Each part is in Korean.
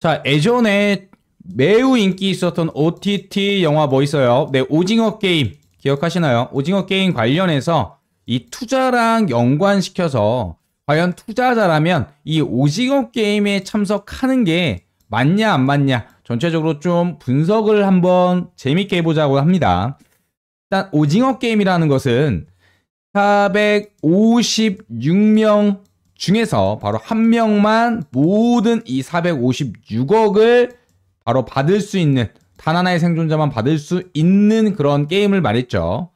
자, 예전에 매우 인기 있었던 OTT 영화 뭐 있어요? 네, 오징어 게임 기억하시나요? 오징어 게임 관련해서 이 투자랑 연관시켜서 과연 투자자라면 이 오징어 게임에 참석하는 게 맞냐 안 맞냐 전체적으로 좀 분석을 한번 재밌게 해보자고 합니다. 일단 오징어 게임이라는 것은 456명 중에서 바로 한 명만 모든 이 456억을 바로 받을 수 있는, 단 하나의 생존자만 받을 수 있는 그런 게임을 말했죠.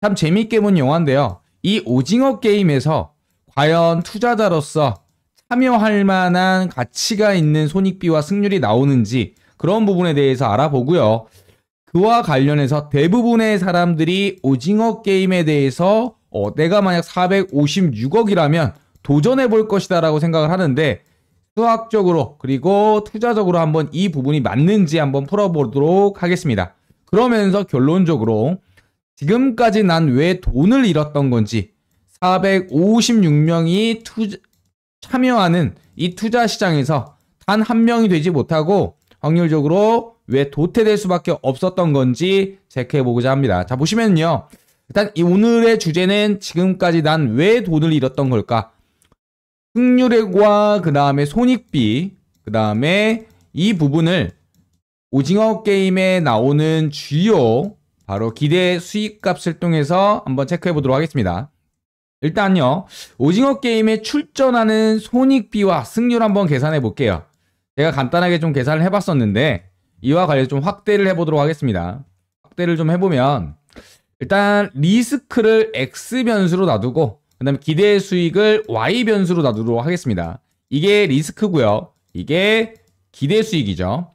참 재밌게 본 영화인데요. 이 오징어 게임에서 과연 투자자로서 참여할 만한 가치가 있는 손익비와 승률이 나오는지 그런 부분에 대해서 알아보고요. 그와 관련해서 대부분의 사람들이 오징어 게임에 대해서 내가 만약 456억이라면 도전해 볼 것이다 라고 생각을 하는데, 수학적으로 그리고 투자적으로 한번 이 부분이 맞는지 한번 풀어보도록 하겠습니다. 그러면서 결론적으로 지금까지 난 왜 돈을 잃었던 건지, 456명이 참여하는 이 투자 시장에서 단 한 명이 되지 못하고 확률적으로 왜 도태될 수밖에 없었던 건지 체크해보고자 합니다. 자, 보시면요. 일단 이 오늘의 주제는 지금까지 난 왜 돈을 잃었던 걸까? 승률과 그 다음에 손익비, 그 다음에 이 부분을 오징어 게임에 나오는 주요 바로 기대 수익값을 통해서 한번 체크해 보도록 하겠습니다. 일단요, 오징어 게임에 출전하는 손익비와 승률 한번 계산해 볼게요. 제가 간단하게 좀 계산을 해봤었는데 이와 관련해서 좀 확대를 해보도록 하겠습니다. 확대를 좀 해보면 일단 리스크를 X 변수로 놔두고 그 다음에 기대 수익을 Y 변수로 놔두도록 하겠습니다. 이게 리스크고요. 이게 기대 수익이죠.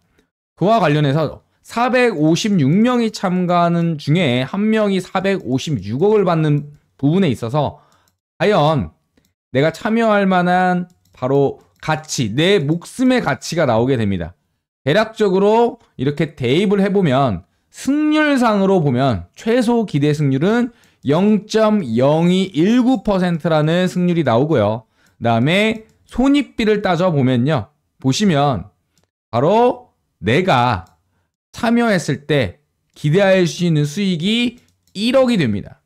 그와 관련해서 456명이 참가하는 중에 한 명이 456억을 받는 부분에 있어서 과연 내가 참여할 만한 바로 가치, 내 목숨의 가치가 나오게 됩니다. 대략적으로 이렇게 대입을 해보면 승률상으로 보면 최소 기대 승률은 0.0219%라는 승률이 나오고요. 그 다음에 손익비를 따져보면요. 보시면 바로 내가 참여했을 때 기대할 수 있는 수익이 1억이 됩니다.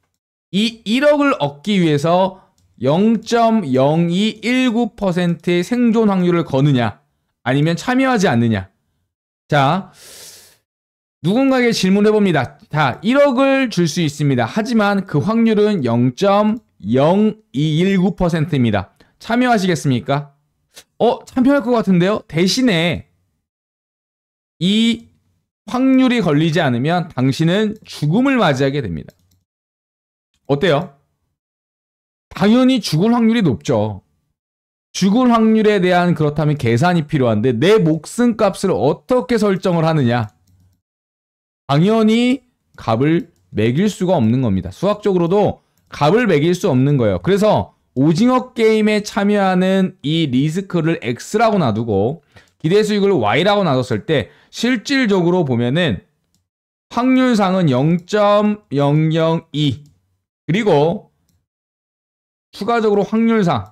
이 1억을 얻기 위해서 0.0219%의 생존 확률을 거느냐 아니면 참여하지 않느냐. 자, 누군가에게 질문해봅니다. 자, 1억을 줄 수 있습니다. 하지만 그 확률은 0.0219%입니다. 참여하시겠습니까? 참여할 것 같은데요? 대신에 이 확률이 걸리지 않으면 당신은 죽음을 맞이하게 됩니다. 어때요? 당연히 죽을 확률이 높죠. 죽을 확률에 대한 그렇다면 계산이 필요한데 내 목숨값을 어떻게 설정을 하느냐? 당연히 값을 매길 수가 없는 겁니다. 수학적으로도 값을 매길 수 없는 거예요. 그래서 오징어 게임에 참여하는 이 리스크를 X라고 놔두고 기대 수익을 Y라고 놔뒀을 때 실질적으로 보면은 확률상은 0.002 그리고 추가적으로 확률상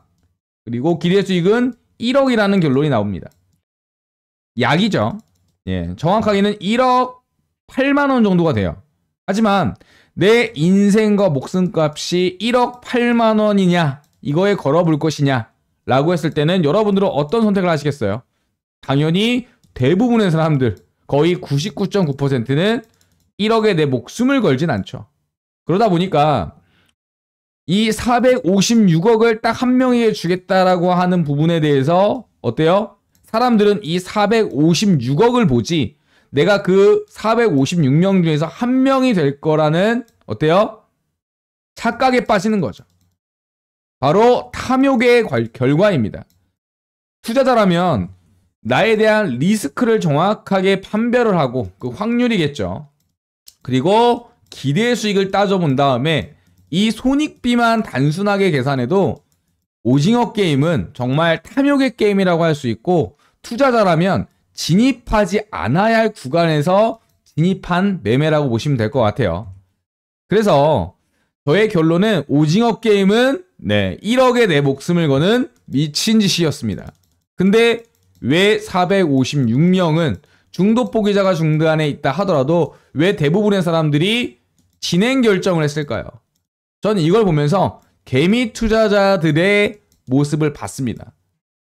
그리고 기대 수익은 1억이라는 결론이 나옵니다. 약이죠. 예, 정확하게는 1억 8만 원 정도가 돼요. 하지만 내 인생과 목숨값이 1억 8만 원이냐 이거에 걸어볼 것이냐 라고 했을 때는 여러분들은 어떤 선택을 하시겠어요? 당연히 대부분의 사람들 거의 99.9%는 1억에 내 목숨을 걸진 않죠. 그러다 보니까 이 456억을 딱 한 명에게 주겠다라고 하는 부분에 대해서 어때요? 사람들은 이 456억을 보지 내가 그 456명 중에서 한 명이 될 거라는 어때요? 착각에 빠지는 거죠. 바로 탐욕의 결과입니다. 투자자라면 나에 대한 리스크를 정확하게 판별을 하고 그 확률이겠죠. 그리고 기대 수익을 따져본 다음에 이 손익비만 단순하게 계산해도 오징어 게임은 정말 탐욕의 게임이라고 할 수 있고 투자자라면 진입하지 않아야 할 구간에서 진입한 매매라고 보시면 될 것 같아요. 그래서 저의 결론은 오징어 게임은 1억에 내 목숨을 거는 미친 짓이었습니다. 근데 왜 456명은 중도 포기자가 중간에 있다 하더라도 왜 대부분의 사람들이 진행 결정을 했을까요? 저는 이걸 보면서 개미 투자자들의 모습을 봤습니다.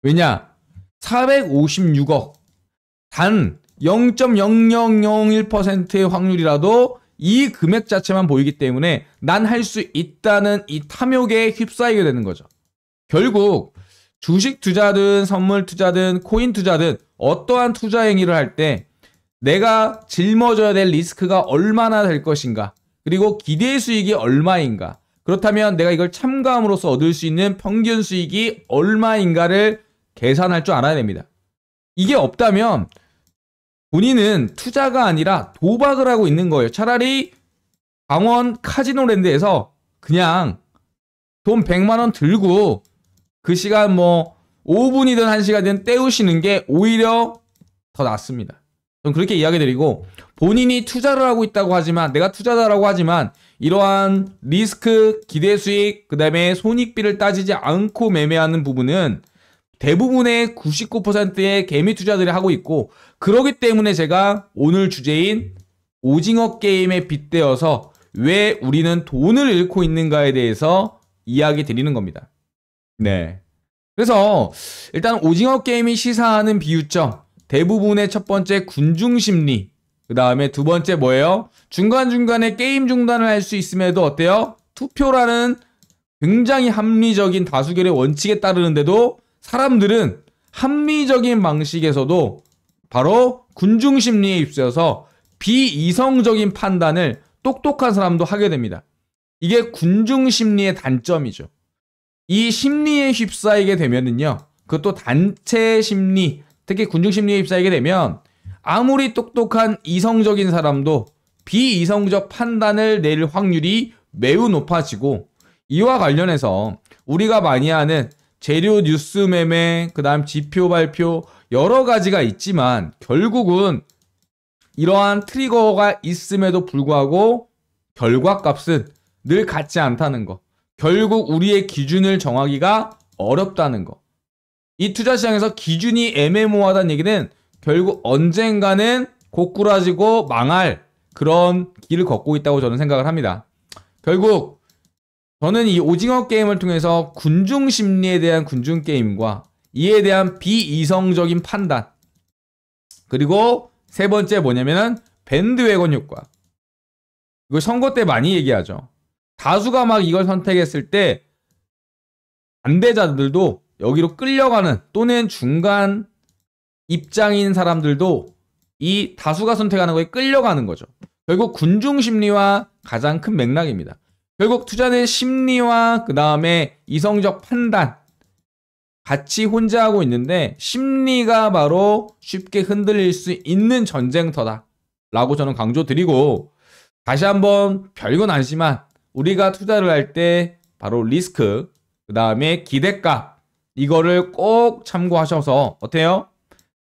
왜냐? 456억 단 0.0001%의 확률이라도 이 금액 자체만 보이기 때문에 난 할 수 있다는 이 탐욕에 휩싸이게 되는 거죠. 결국 주식 투자든 선물 투자든 코인 투자든 어떠한 투자 행위를 할 때 내가 짊어져야 될 리스크가 얼마나 될 것인가, 그리고 기대 수익이 얼마인가, 그렇다면 내가 이걸 참가함으로써 얻을 수 있는 평균 수익이 얼마인가를 계산할 줄 알아야 됩니다. 이게 없다면 본인은 투자가 아니라 도박을 하고 있는 거예요. 차라리 강원 카지노랜드에서 그냥 돈 100만 원 들고 그 시간 뭐 5분이든 1시간이든 때우시는 게 오히려 더 낫습니다. 저는 그렇게 이야기 드리고, 본인이 투자를 하고 있다고 하지만, 내가 투자자라고 하지만 이러한 리스크, 기대 수익, 그 다음에 손익비를 따지지 않고 매매하는 부분은 대부분의 99%의 개미 투자들이 하고 있고, 그러기 때문에 제가 오늘 주제인 오징어 게임에 빗대어서 왜 우리는 돈을 잃고 있는가에 대해서 이야기 드리는 겁니다. 네. 그래서 일단 오징어 게임이 시사하는 비유점, 대부분의 첫 번째 군중심리, 그 다음에 두 번째 뭐예요? 중간중간에 게임 중단을 할 수 있음에도 어때요? 투표라는 굉장히 합리적인 다수결의 원칙에 따르는데도 사람들은 합리적인 방식에서도 바로 군중심리에 휩싸여서 비이성적인 판단을 똑똑한 사람도 하게 됩니다. 이게 군중심리의 단점이죠. 이 심리에 휩싸이게 되면은요, 그것도 단체 심리, 특히 군중심리에 휩싸이게 되면 아무리 똑똑한 이성적인 사람도 비이성적 판단을 낼 확률이 매우 높아지고, 이와 관련해서 우리가 많이 하는 재료 뉴스 매매, 그 다음 지표 발표 여러 가지가 있지만 결국은 이러한 트리거가 있음에도 불구하고 결과값은 늘 같지 않다는 거. 결국 우리의 기준을 정하기가 어렵다는 거. 이 투자시장에서 기준이 애매모호하다는 얘기는 결국 언젠가는 고꾸라지고 망할 그런 길을 걷고 있다고 저는 생각을 합니다. 결국 저는 이 오징어 게임을 통해서 군중 심리에 대한 군중 게임과 이에 대한 비이성적인 판단, 그리고 세 번째 뭐냐면은 밴드웨건 효과. 이거 선거 때 많이 얘기하죠. 다수가 막 이걸 선택했을 때 반대자들도 여기로 끌려가는, 또는 중간 입장인 사람들도 이 다수가 선택하는 거에 끌려가는 거죠. 결국 군중 심리와 가장 큰 맥락입니다. 결국 투자는 심리와 그 다음에 이성적 판단 같이 혼자 하고 있는데, 심리가 바로 쉽게 흔들릴 수 있는 전쟁터다 라고 저는 강조드리고, 다시 한번 별건 아니지만 우리가 투자를 할 때 바로 리스크, 그 다음에 기대값, 이거를 꼭 참고하셔서 어때요?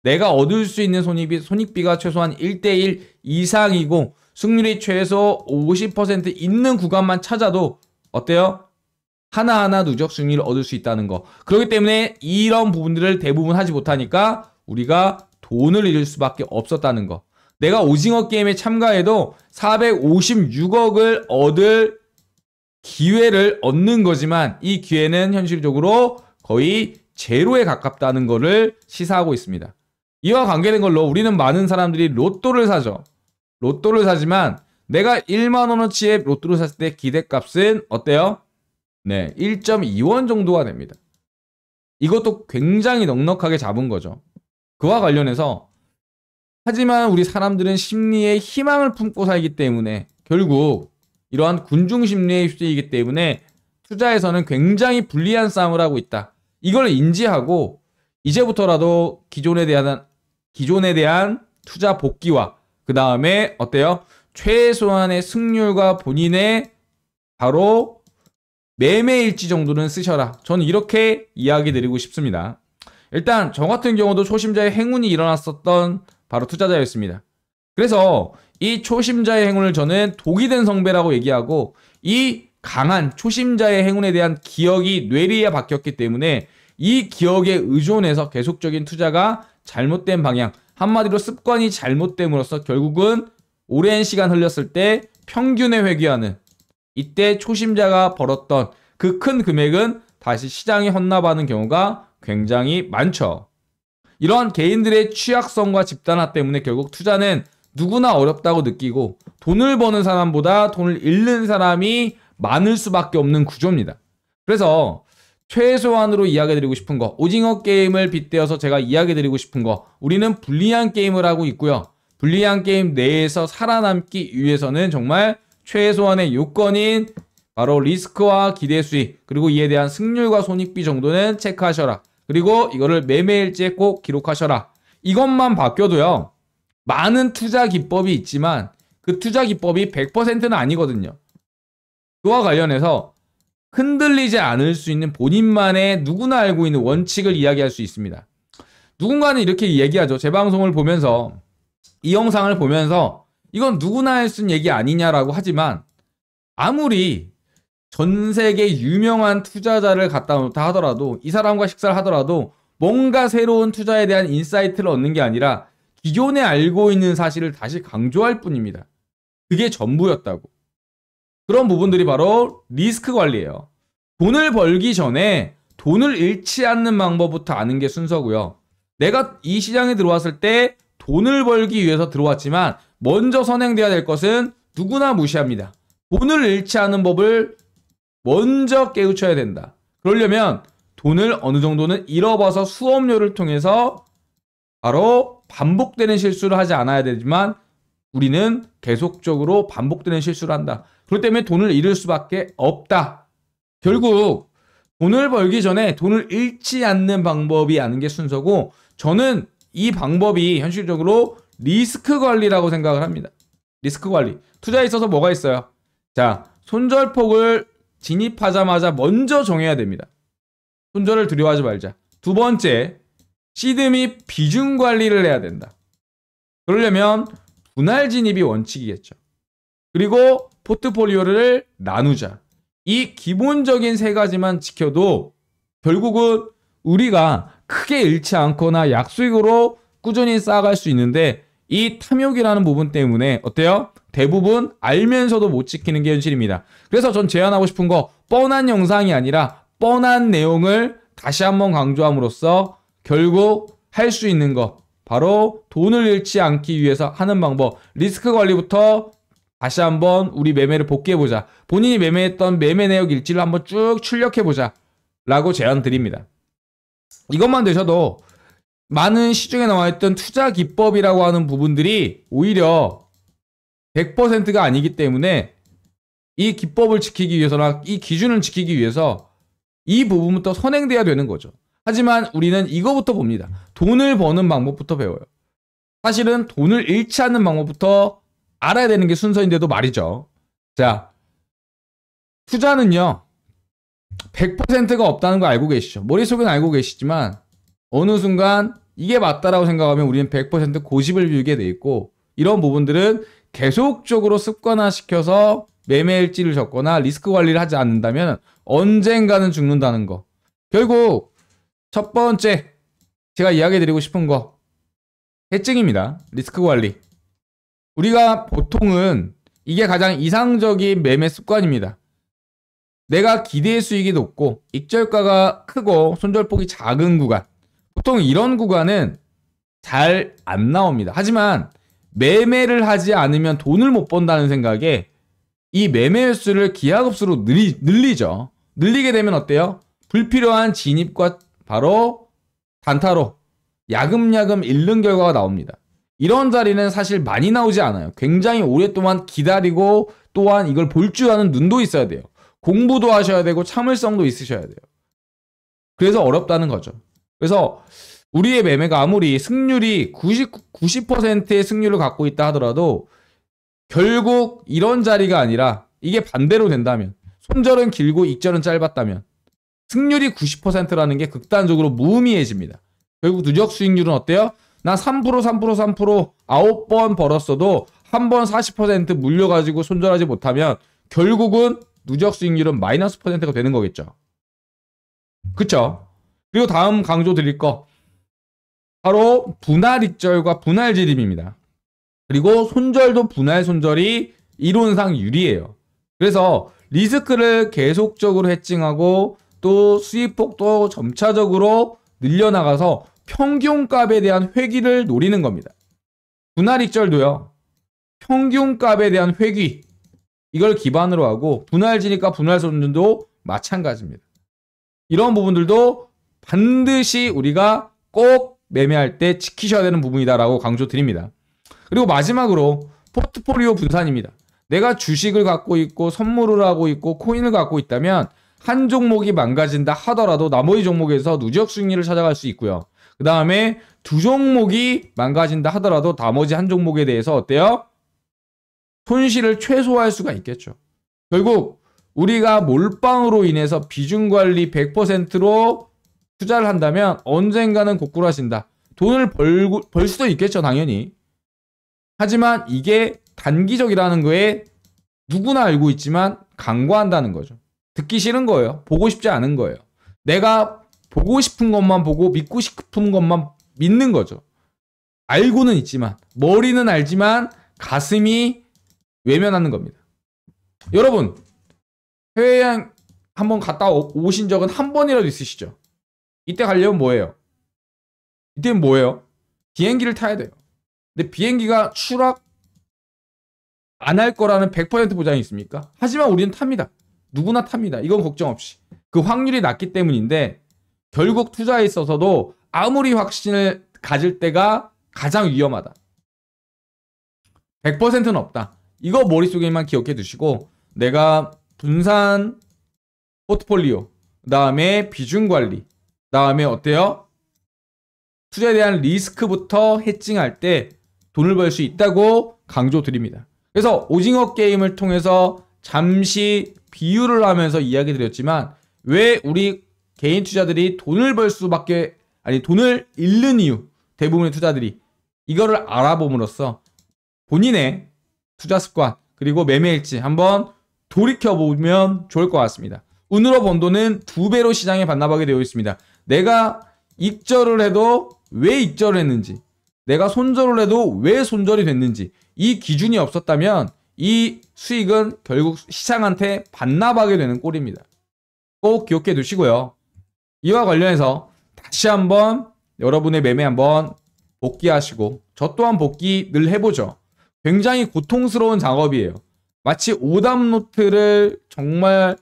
내가 얻을 수 있는 손익비가 최소한 1대1 이상이고 승률이 최소 50% 있는 구간만 찾아도 어때요? 하나하나 누적 수익률을 얻을 수 있다는 거. 그렇기 때문에 이런 부분들을 대부분 하지 못하니까 우리가 돈을 잃을 수밖에 없었다는 거. 내가 오징어 게임에 참가해도 456억을 얻을 기회를 얻는 거지만 이 기회는 현실적으로 거의 제로에 가깝다는 거를 시사하고 있습니다. 이와 관계된 걸로 우리는 많은 사람들이 로또를 사죠. 로또를 사지만 내가 1만 원어치의 로또를 샀을 때 기대값은 어때요? 네, 1.2원 정도가 됩니다. 이것도 굉장히 넉넉하게 잡은 거죠. 그와 관련해서 하지만 우리 사람들은 심리에 희망을 품고 살기 때문에 결국 이러한 군중 심리에 휩쓸리기 때문에 투자에서는 굉장히 불리한 싸움을 하고 있다. 이걸 인지하고 이제부터라도 기존에 대한 투자 복귀와 그 다음에 어때요? 최소한의 승률과 본인의 바로 매매일지 정도는 쓰셔라. 저는 이렇게 이야기 드리고 싶습니다. 일단 저 같은 경우도 초심자의 행운이 일어났었던 바로 투자자였습니다. 그래서 이 초심자의 행운을 저는 독이 된 성배라고 얘기하고, 이 강한 초심자의 행운에 대한 기억이 뇌리에 박혔기 때문에 이 기억에 의존해서 계속적인 투자가 잘못된 방향, 한마디로 습관이 잘못됨으로써 결국은 오랜 시간 흘렸을 때 평균에 회귀하는, 이때 초심자가 벌었던 그 큰 금액은 다시 시장에 헌납하는 경우가 굉장히 많죠. 이러한 개인들의 취약성과 집단화 때문에 결국 투자는 누구나 어렵다고 느끼고 돈을 버는 사람보다 돈을 잃는 사람이 많을 수밖에 없는 구조입니다. 그래서 최소한으로 이야기해드리고 싶은 거, 오징어 게임을 빗대어서 제가 이야기해드리고 싶은 거, 우리는 불리한 게임을 하고 있고요. 불리한 게임 내에서 살아남기 위해서는 정말 최소한의 요건인 바로 리스크와 기대 수익, 그리고 이에 대한 승률과 손익비 정도는 체크하셔라. 그리고 이거를 매매일지에 꼭 기록하셔라. 이것만 바뀌어도요, 많은 투자 기법이 있지만 그 투자 기법이 100%는 아니거든요. 그와 관련해서 흔들리지 않을 수 있는 본인만의 누구나 알고 있는 원칙을 이야기할 수 있습니다. 누군가는 이렇게 얘기하죠. 제 방송을 보면서, 이 영상을 보면서 이건 누구나 할 수 있는 얘기 아니냐라고 하지만, 아무리 전 세계 유명한 투자자를 갖다 놓다 하더라도, 이 사람과 식사를 하더라도 뭔가 새로운 투자에 대한 인사이트를 얻는 게 아니라 기존에 알고 있는 사실을 다시 강조할 뿐입니다. 그게 전부였다고. 그런 부분들이 바로 리스크 관리예요. 돈을 벌기 전에 돈을 잃지 않는 방법부터 아는 게 순서고요. 내가 이 시장에 들어왔을 때 돈을 벌기 위해서 들어왔지만 먼저 선행돼야 될 것은 누구나 무시합니다. 돈을 잃지 않는 법을 먼저 깨우쳐야 된다. 그러려면 돈을 어느 정도는 잃어봐서 수업료를 통해서 바로 반복되는 실수를 하지 않아야 되지만 우리는 계속적으로 반복되는 실수를 한다. 그렇기 때문에 돈을 잃을 수밖에 없다. 결국 돈을 벌기 전에 돈을 잃지 않는 방법이 아는 게 순서고, 저는 이 방법이 현실적으로 리스크 관리라고 생각을 합니다. 리스크 관리. 투자에 있어서 뭐가 있어요? 자, 손절폭을 진입하자마자 먼저 정해야 됩니다. 손절을 두려워하지 말자. 두 번째, 시드 및 비중 관리를 해야 된다. 그러려면 분할 진입이 원칙이겠죠. 그리고 포트폴리오를 나누자. 이 기본적인 세 가지만 지켜도 결국은 우리가 크게 잃지 않거나 약수익으로 꾸준히 쌓아갈 수 있는데, 이 탐욕이라는 부분 때문에 어때요? 대부분 알면서도 못 지키는 게 현실입니다. 그래서 전 제안하고 싶은 거, 뻔한 영상이 아니라 뻔한 내용을 다시 한번 강조함으로써 결국 할 수 있는 거, 바로 돈을 잃지 않기 위해서 하는 방법, 리스크 관리부터 다시 한번 우리 매매를 복귀해보자. 본인이 매매했던 매매 내역 일지를 한번 쭉 출력해보자 라고 제안 드립니다. 이것만 되셔도 많은 시중에 나와있던 투자 기법이라고 하는 부분들이 오히려 100%가 아니기 때문에 이 기법을 지키기 위해서나 이 기준을 지키기 위해서 이 부분부터 선행돼야 되는 거죠. 하지만 우리는 이거부터 봅니다. 돈을 버는 방법부터 배워요. 사실은 돈을 잃지 않는 방법부터 알아야 되는 게 순서인데도 말이죠. 자, 투자는요 100%가 없다는 거 알고 계시죠? 머릿속엔 알고 계시지만 어느 순간 이게 맞다라고 생각하면 우리는 100% 고집을 빌게 돼 있고, 이런 부분들은 계속적으로 습관화시켜서 매매일지를 적거나 리스크 관리를 하지 않는다면 언젠가는 죽는다는 거. 결국 첫 번째 제가 이야기해드리고 싶은 거, 해증입니다. 리스크 관리. 우리가 보통은 이게 가장 이상적인 매매 습관입니다. 내가 기대 수익이 높고 익절가가 크고 손절폭이 작은 구간, 보통 이런 구간은 잘 안 나옵니다. 하지만 매매를 하지 않으면 돈을 못 번다는 생각에 이 매매 횟수를 기하급수로 늘리죠. 늘리게 되면 어때요? 불필요한 진입과 바로 단타로 야금야금 잃는 결과가 나옵니다. 이런 자리는 사실 많이 나오지 않아요. 굉장히 오랫동안 기다리고 또한 이걸 볼 줄 아는 눈도 있어야 돼요. 공부도 하셔야 되고 참을성도 있으셔야 돼요. 그래서 어렵다는 거죠. 그래서 우리의 매매가 아무리 승률이 90%의 승률을 갖고 있다 하더라도 결국 이런 자리가 아니라 이게 반대로 된다면, 손절은 길고 익절은 짧았다면 승률이 90%라는 게 극단적으로 무의미해집니다. 결국 누적 수익률은 어때요? 나 3% 9번 벌었어도 한 번 40% 물려가지고 손절하지 못하면 결국은 누적 수익률은 마이너스 %가 되는 거겠죠. 그쵸? 그리고 다음 강조 드릴 거 바로 분할 익절과 분할 지립입니다. 그리고 손절도 분할 손절이 이론상 유리해요. 그래서 리스크를 계속적으로 해칭하고 또 수익폭도 점차적으로 늘려나가서 평균값에 대한 회귀를 노리는 겁니다. 분할 익절도요. 평균값에 대한 회귀 이걸 기반으로 하고 분할 지립과 분할 손절도 마찬가지입니다. 이런 부분들도 반드시 우리가 꼭 매매할 때 지키셔야 되는 부분이다라고 강조드립니다. 그리고 마지막으로 포트폴리오 분산입니다. 내가 주식을 갖고 있고 선물을 하고 있고 코인을 갖고 있다면 한 종목이 망가진다 하더라도 나머지 종목에서 누적 수익률을 찾아갈 수 있고요. 그 다음에 두 종목이 망가진다 하더라도 나머지 한 종목에 대해서 어때요? 손실을 최소화할 수가 있겠죠. 결국 우리가 몰빵으로 인해서 비중관리 100%로 투자를 한다면 언젠가는 고꾸라진다. 돈을 벌 수도 있겠죠, 당연히. 하지만 이게 단기적이라는 거에 누구나 알고 있지만 간과한다는 거죠. 듣기 싫은 거예요. 보고 싶지 않은 거예요. 내가 보고 싶은 것만 보고 믿고 싶은 것만 믿는 거죠. 알고는 있지만 머리는 알지만 가슴이 외면하는 겁니다. 여러분 해외여행 한번 갔다 오신 적은 한 번이라도 있으시죠? 이때 가려면 뭐예요? 이때는 뭐예요? 비행기를 타야 돼요. 근데 비행기가 추락 안 할 거라는 100% 보장이 있습니까? 하지만 우리는 탑니다. 누구나 탑니다. 이건 걱정 없이. 그 확률이 낮기 때문인데 결국 투자에 있어서도 아무리 확신을 가질 때가 가장 위험하다. 100%는 없다. 이거 머릿속에만 기억해 두시고 내가 분산 포트폴리오, 그 다음에 비중관리, 그 다음에 어때요? 투자에 대한 리스크부터 해칭할 때 돈을 벌 수 있다고 강조드립니다. 그래서 오징어 게임을 통해서 잠시 비유를 하면서 이야기 드렸지만 왜 우리 개인 투자들이 돈을 벌 수밖에 돈을 잃는 이유 대부분의 투자들이 이거를 알아봄으로써 본인의 투자 습관 그리고 매매일지 한번 돌이켜보면 좋을 것 같습니다. 운으로 번 돈은 2배로 시장에 반납하게 되어 있습니다. 내가 익절을 해도 왜 익절을 했는지 내가 손절을 해도 왜 손절이 됐는지 이 기준이 없었다면 이 수익은 결국 시장한테 반납하게 되는 꼴입니다. 꼭 기억해 두시고요. 이와 관련해서 다시 한번 여러분의 매매 한번 복귀하시고 저 또한 복귀 늘 해보죠. 굉장히 고통스러운 작업이에요. 마치 오답노트를 정말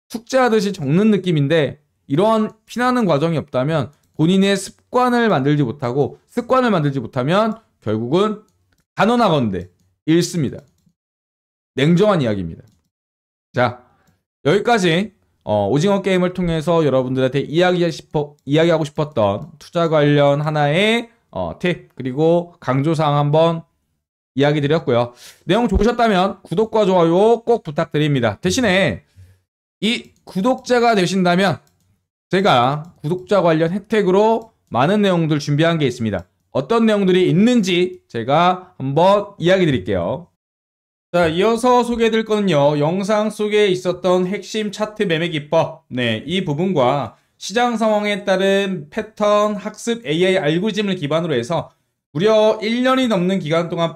숙제하듯이 적는 느낌인데 이러한 피나는 과정이 없다면 본인의 습관을 만들지 못하면 결국은 단언하건대 잃습니다. 냉정한 이야기입니다. 자, 여기까지 오징어 게임을 통해서 여러분들한테 이야기하고 싶었던 투자 관련 하나의 팁 그리고 강조사항 한번 이야기 드렸고요. 내용 좋으셨다면 구독과 좋아요 꼭 부탁드립니다. 대신에 이 구독자가 되신다면 제가 구독자 관련 혜택으로 많은 내용들 준비한 게 있습니다. 어떤 내용들이 있는지 제가 한번 이야기 드릴게요. 자, 이어서 소개해드릴 거는요. 영상 속에 있었던 핵심 차트 매매 기법 이 부분과 시장 상황에 따른 패턴 학습 AI 알고리즘을 기반으로 해서 무려 1년이 넘는 기간 동안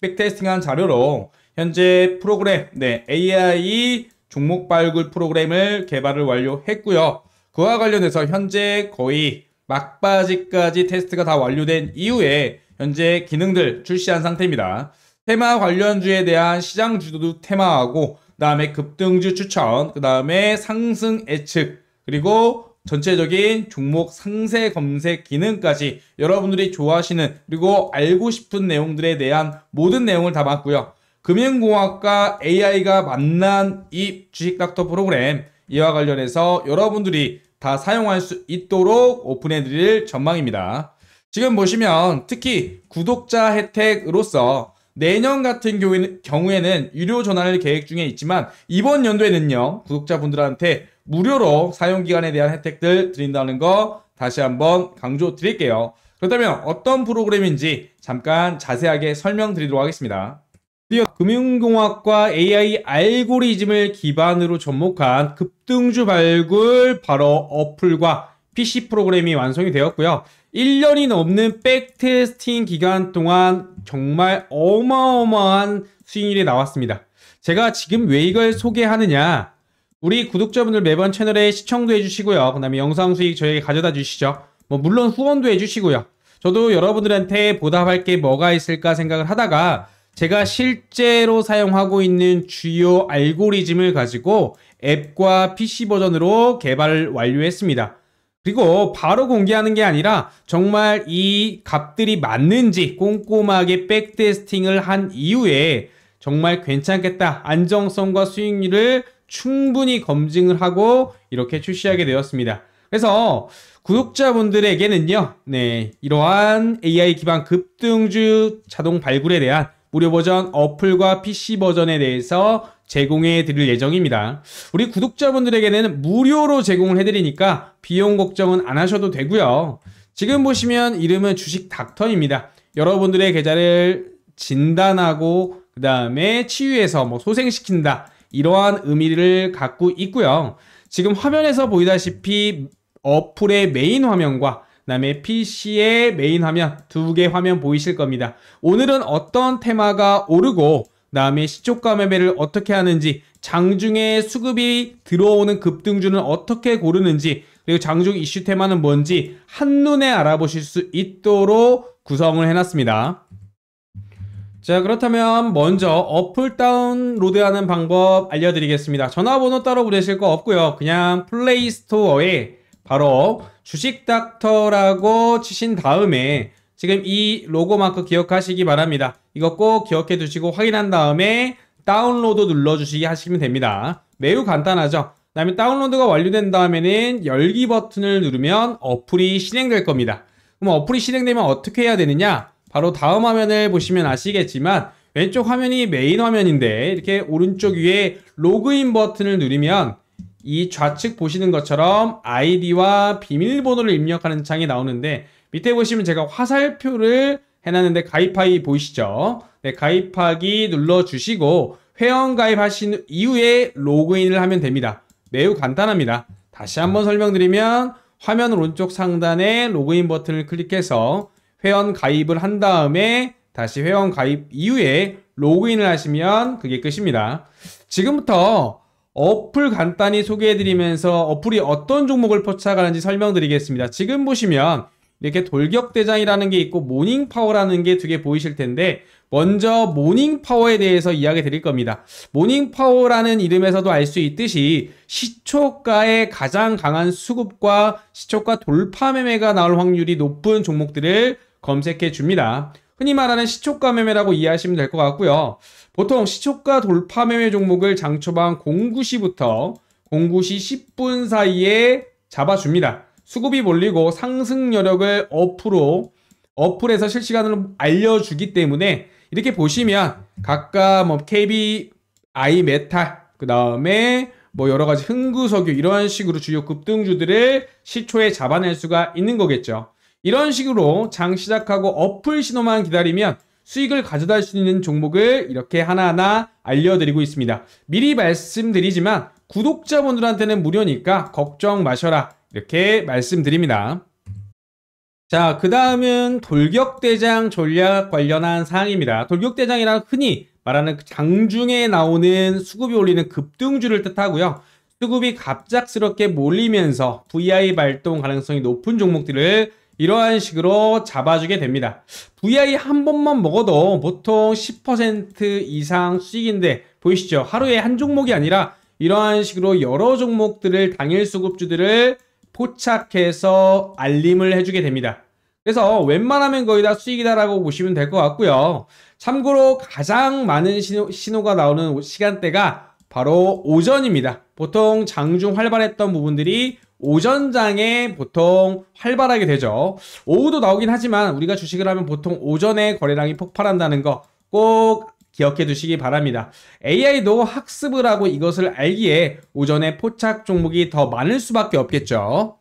백테스팅한 자료로 현재 프로그램 AI 종목 발굴 프로그램을 개발을 완료했고요. 그와 관련해서 현재 거의 막바지까지 테스트가 다 완료된 이후에 현재 기능들 출시한 상태입니다. 테마 관련주에 대한 시장 주도 테마하고 그 다음에 급등주 추천, 그 다음에 상승 예측, 그리고 전체적인 종목 상세 검색 기능까지 여러분들이 좋아하시는 그리고 알고 싶은 내용들에 대한 모든 내용을 담았고요. 금융공학과 AI가 만난 이 주식닥터 프로그램 이와 관련해서 여러분들이 다 사용할 수 있도록 오픈해 드릴 전망입니다. 지금 보시면 특히 구독자 혜택으로서 내년 같은 경우에는 유료 전환을 계획 중에 있지만 이번 연도에는요 구독자분들한테 무료로 사용기간에 대한 혜택들 드린다는 거 다시 한번 강조 드릴게요. 그렇다면 어떤 프로그램인지 잠깐 자세하게 설명드리도록 하겠습니다. 금융공학과 AI 알고리즘을 기반으로 접목한 급등주 발굴 바로 어플과 PC 프로그램이 완성이 되었고요. 1년이 넘는 백테스팅 기간 동안 정말 어마어마한 수익률이 나왔습니다. 제가 지금 왜 이걸 소개하느냐, 우리 구독자분들 매번 채널에 시청도 해주시고요. 그 다음에 영상 수익 저에게 가져다 주시죠. 물론 후원도 해주시고요. 저도 여러분들한테 보답할 게 뭐가 있을까 생각을 하다가 제가 실제로 사용하고 있는 주요 알고리즘을 가지고 앱과 PC 버전으로 개발을 완료했습니다. 그리고 바로 공개하는 게 아니라 정말 이 값들이 맞는지 꼼꼼하게 백테스팅을 한 이후에 정말 괜찮겠다, 안정성과 수익률을 충분히 검증을 하고 이렇게 출시하게 되었습니다. 그래서 구독자분들에게는요, 이러한 AI 기반 급등주 자동 발굴에 대한 무료 버전 어플과 PC 버전에 대해서 제공해 드릴 예정입니다. 우리 구독자분들에게는 무료로 제공을 해드리니까 비용 걱정은 안 하셔도 되고요. 지금 보시면 이름은 주식 닥터입니다. 여러분들의 계좌를 진단하고 그 다음에 치유해서 소생시킨다, 이러한 의미를 갖고 있고요. 지금 화면에서 보이다시피 어플의 메인 화면과 그 다음에 PC의 메인 화면, 두 개 화면 보이실 겁니다. 오늘은 어떤 테마가 오르고 그 다음에 시초가 매매를 어떻게 하는지, 장중에 수급이 들어오는 급등주는 어떻게 고르는지, 그리고 장중 이슈 테마는 뭔지 한눈에 알아보실 수 있도록 구성을 해놨습니다. 자, 그렇다면 먼저 어플 다운로드하는 방법 알려드리겠습니다. 전화번호 따로 부르실 거 없고요. 그냥 플레이스토어에 바로 주식닥터라고 치신 다음에 지금 이 로고 마크 기억하시기 바랍니다. 이거 꼭 기억해 두시고 확인한 다음에 다운로드 눌러주시기 하시면 됩니다. 매우 간단하죠. 그 다음에 다운로드가 완료된 다음에는 열기 버튼을 누르면 어플이 실행될 겁니다. 그럼 어플이 실행되면 어떻게 해야 되느냐? 바로 다음 화면을 보시면 아시겠지만 왼쪽 화면이 메인 화면인데 이렇게 오른쪽 위에 로그인 버튼을 누르면 이 좌측 보시는 것처럼 아이디와 비밀번호를 입력하는 창이 나오는데, 밑에 보시면 제가 화살표를 해놨는데 가입하기 보이시죠? 가입하기 눌러주시고 회원 가입하신 이후에 로그인을 하면 됩니다. 매우 간단합니다. 다시 한번 설명드리면 화면 오른쪽 상단에 로그인 버튼을 클릭해서 회원 가입을 한 다음에 다시 회원 가입 이후에 로그인을 하시면 그게 끝입니다. 지금부터 어플 간단히 소개해드리면서 어플이 어떤 종목을 포착하는지 설명드리겠습니다. 지금 보시면 이렇게 돌격대장이라는 게 있고 모닝파워라는 게 두 개 보이실 텐데, 먼저 모닝파워에 대해서 이야기 드릴 겁니다. 모닝파워라는 이름에서도 알 수 있듯이 시초가의 가장 강한 수급과 시초가 돌파 매매가 나올 확률이 높은 종목들을 검색해 줍니다. 흔히 말하는 시초가 매매라고 이해하시면 될 것 같고요. 보통 시초가 돌파 매매 종목을 장초반 09시부터 09시 10분 사이에 잡아줍니다. 수급이 몰리고 상승 여력을 어플에서 실시간으로 알려주기 때문에 이렇게 보시면 각각 KBI 메탈, 그 다음에 여러가지 흥구석유, 이런 식으로 주요 급등주들을 시초에 잡아낼 수가 있는 거겠죠. 이런 식으로 장 시작하고 어플 신호만 기다리면 수익을 가져다 수 있는 종목을 이렇게 하나하나 알려드리고 있습니다. 미리 말씀드리지만 구독자분들한테는 무료니까 걱정 마셔라, 이렇게 말씀드립니다. 자, 그 다음은 돌격대장 전략 관련한 사항입니다. 돌격대장이란 흔히 말하는 장중에 나오는 수급이 올리는 급등주를 뜻하고요. 수급이 갑작스럽게 몰리면서 VI 발동 가능성이 높은 종목들을 이러한 식으로 잡아주게 됩니다. VI 한 번만 먹어도 보통 10% 이상 수익인데 보이시죠? 하루에 한 종목이 아니라 이러한 식으로 여러 종목들을 당일 수급주들을 포착해서 알림을 해주게 됩니다. 그래서 웬만하면 거의 다 수익이다라고 보시면 될 것 같고요. 참고로 가장 많은 신호가 나오는 시간대가 바로 오전입니다. 보통 장중 활발했던 부분들이 오전장에 보통 활발하게 되죠. 오후도 나오긴 하지만 우리가 주식을 하면 보통 오전에 거래량이 폭발한다는 거 꼭 기억해 두시기 바랍니다. AI도 학습을 하고 이것을 알기에 오전에 포착 종목이 더 많을 수밖에 없겠죠.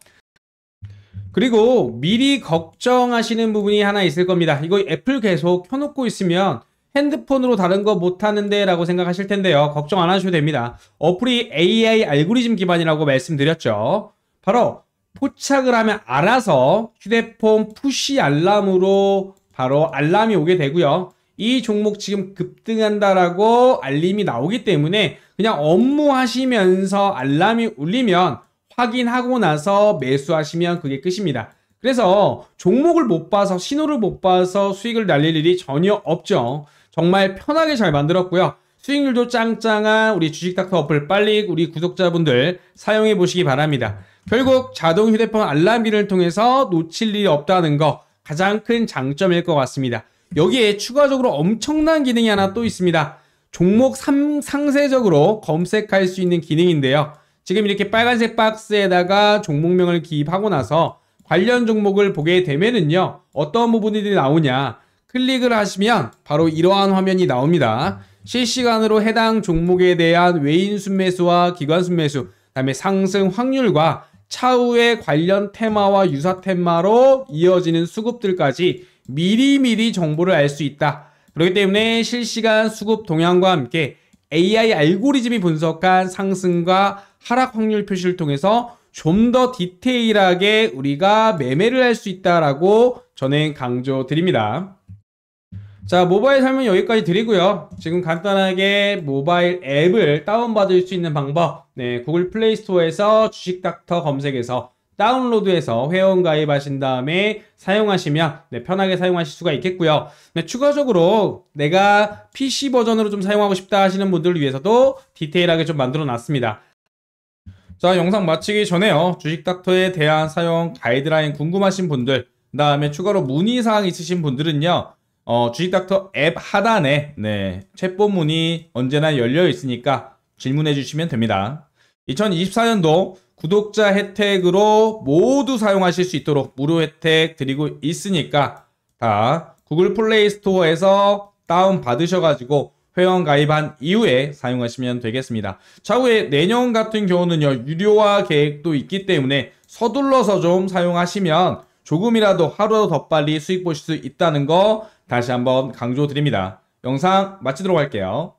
그리고 미리 걱정하시는 부분이 하나 있을 겁니다. 이거 애플 계속 켜놓고 있으면 핸드폰으로 다른 거 못하는데 라고 생각하실 텐데요. 걱정 안 하셔도 됩니다. 어플이 AI 알고리즘 기반이라고 말씀드렸죠. 바로 포착을 하면 알아서 휴대폰 푸시 알람으로 바로 알람이 오게 되고요. 이 종목 지금 급등한다라고 알림이 나오기 때문에 그냥 업무하시면서 알람이 울리면 확인하고 나서 매수하시면 그게 끝입니다. 그래서 종목을 못 봐서 신호를 못 봐서 수익을 날릴 일이 전혀 없죠. 정말 편하게 잘 만들었고요. 수익률도 짱짱한 우리 주식닥터 어플 빨리 우리 구독자분들 사용해 보시기 바랍니다. 결국 자동 휴대폰 알람 기능을 통해서 놓칠 일이 없다는 거 가장 큰 장점일 것 같습니다. 여기에 추가적으로 엄청난 기능이 하나 또 있습니다. 종목 상세적으로 검색할 수 있는 기능인데요. 지금 이렇게 빨간색 박스에다가 종목명을 기입하고 나서 관련 종목을 보게 되면은요, 어떤 부분들이 나오냐, 클릭을 하시면 바로 이러한 화면이 나옵니다. 실시간으로 해당 종목에 대한 외인 순매수와 기관 순매수, 그다음에 상승 확률과 차후의 관련 테마와 유사 테마로 이어지는 수급들까지 미리미리 정보를 알 수 있다. 그렇기 때문에 실시간 수급 동향과 함께 AI 알고리즘이 분석한 상승과 하락 확률 표시를 통해서 좀 더 디테일하게 우리가 매매를 할 수 있다라고 저는 강조드립니다. 자, 모바일 설명 여기까지 드리고요. 지금 간단하게 모바일 앱을 다운받을 수 있는 방법, 네, 구글 플레이 스토어에서 주식닥터 검색해서 다운로드해서 회원 가입하신 다음에 사용하시면 네, 편하게 사용하실 수가 있겠고요. 네, 추가적으로 내가 PC 버전으로 좀 사용하고 싶다 하시는 분들을 위해서도 디테일하게 좀 만들어 놨습니다. 자, 영상 마치기 전에요. 주식닥터에 대한 사용 가이드라인 궁금하신 분들, 그 다음에 추가로 문의사항 있으신 분들은요. 주식닥터 앱 하단에 네, 챗봇 문의 언제나 열려 있으니까 질문해 주시면 됩니다. 2024년도 구독자 혜택으로 모두 사용하실 수 있도록 무료 혜택 드리고 있으니까 다 구글 플레이 스토어에서 다운 받으셔가지고 회원 가입한 이후에 사용하시면 되겠습니다. 차후에 내년 같은 경우는요, 유료화 계획도 있기 때문에 서둘러서 좀 사용하시면 조금이라도 하루 더 빨리 수익 보실 수 있다는 거 다시 한번 강조드립니다. 영상 마치도록 할게요.